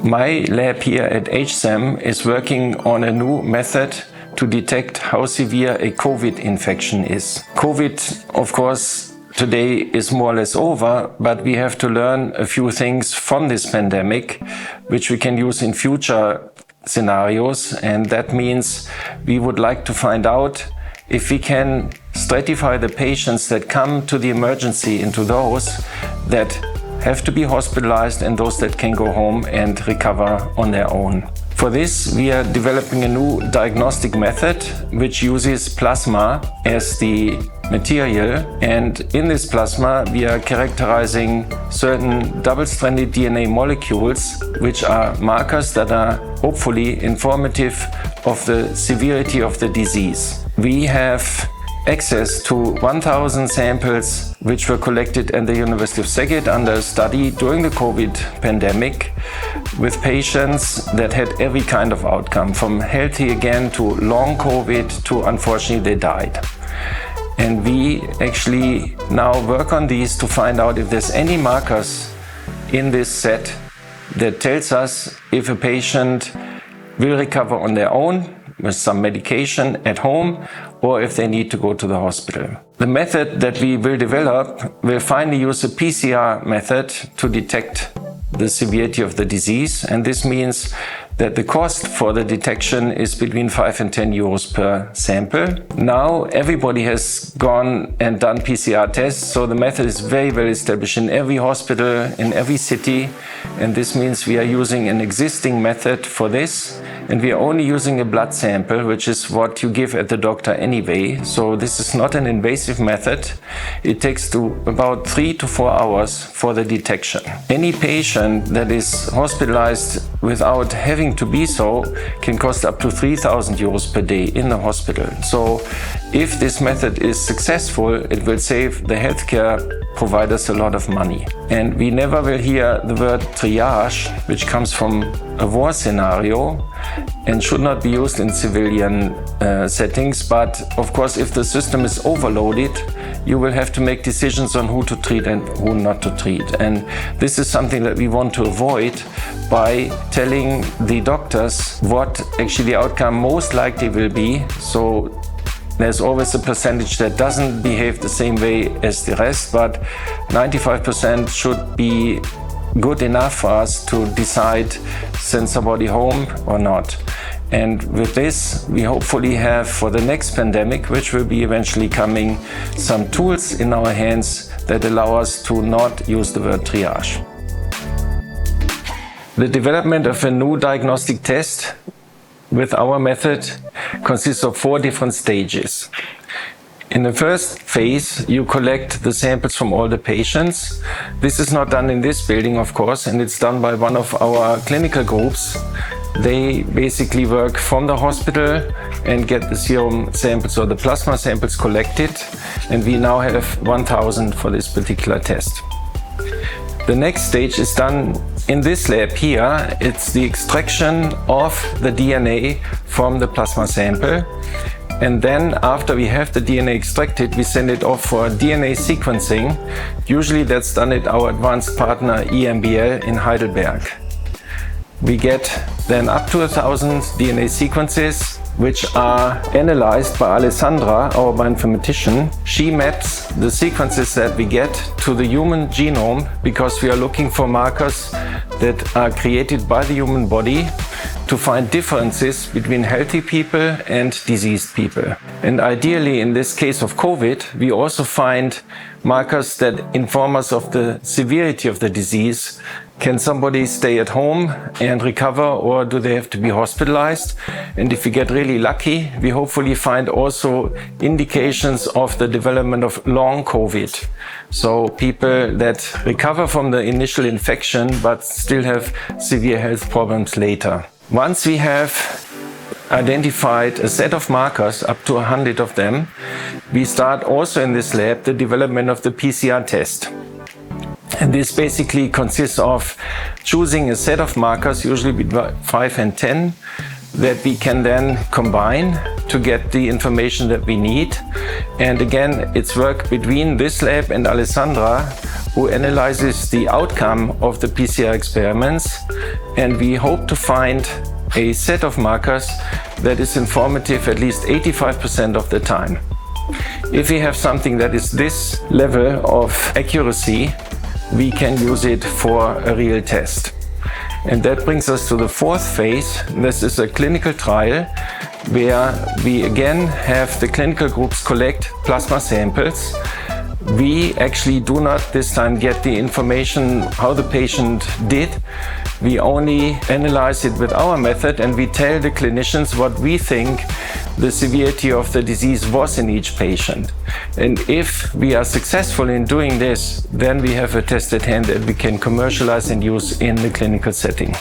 My lab here at HSAM is working on a new method to detect how severe a COVID infection is. COVID, of course, today is more or less over, but we have to learn a few things from this pandemic, which we can use in future scenarios. And that means we would like to find out if we can stratify the patients that come to the emergency into those that have to be hospitalized and those that can go home and recover on their own. For this, we are developing a new diagnostic method which uses plasma as the material, and in this plasma we are characterizing certain double-stranded DNA molecules which are markers that are hopefully informative of the severity of the disease. We have access to 1,000 samples which were collected at the University of Szeged under a study during the COVID pandemic with patients that had every kind of outcome, from healthy again to long COVID to unfortunately they died. And we actually now work on these to find out if there's any markers in this set that tells us if a patient will recover on their own with some medication at home, or if they need to go to the hospital. The method that we will develop will finally use a PCR method to detect the severity of the disease, and this means that the cost for the detection is between 5 and 10 euros per sample. Now everybody has gone and done PCR tests, so the method is very well established in every hospital, in every city, and this means we are using an existing method for this, and we are only using a blood sample, which is what you give at the doctor anyway. So this is not an invasive method. It takes about 3 to 4 hours for the detection. Any patient that is hospitalized without having to be so can cost up to 3,000 euros per day in the hospital. So if this method is successful, it will save the healthcare providers a lot of money. And we never will hear the word triage, which comes from a war scenario and should not be used in civilian settings. But of course, if the system is overloaded, you will have to make decisions on who to treat and who not to treat. And this is something that we want to avoid by telling the doctors what actually the outcome most likely will be. So there's always a percentage that doesn't behave the same way as the rest, but 95% should be good enough for us to decide send somebody home or not. And with this, we hopefully have for the next pandemic, which will be eventually coming, some tools in our hands that allow us to not use the word triage. The development of a new diagnostic test with our method consists of 4 different stages. In the first phase, you collect the samples from all the patients. This is not done in this building, of course, and it's done by one of our clinical groups. They basically work from the hospital and get the serum samples or the plasma samples collected, and we now have 1,000 for this particular test. The next stage is done in this lab here. It's the extraction of the DNA from the plasma sample. And then after we have the DNA extracted, we send it off for DNA sequencing. Usually that's done at our advanced partner EMBL in Heidelberg. We get then up to 1,000 DNA sequences, which are analyzed by Alessandra, our bioinformatician. She maps the sequences that we get to the human genome because we are looking for markers that are created by the human body to find differences between healthy people and diseased people. And ideally, in this case of COVID, we also find markers that inform us of the severity of the disease. Can somebody stay at home and recover, or do they have to be hospitalized? And if we get really lucky, we hopefully find also indications of the development of long COVID. So people that recover from the initial infection but still have severe health problems later. Once we have identified a set of markers, up to 100 of them, we start also in this lab the development of the PCR test. And this basically consists of choosing a set of markers, usually between 5 and 10, that we can then combine to get the information that we need. And again, it's work between this lab and Alessandra who analyzes the outcome of the PCR experiments, and we hope to find a set of markers that is informative at least 85% of the time. If we have something that is this level of accuracy, we can use it for a real test. And that brings us to the fourth phase. This is a clinical trial where we again have the clinical groups collect plasma samples. We actually do not this time get the information how the patient did. We only analyze it with our method, and we tell the clinicians what we think the severity of the disease was in each patient. And if we are successful in doing this, then we have a test at hand that we can commercialize and use in the clinical setting.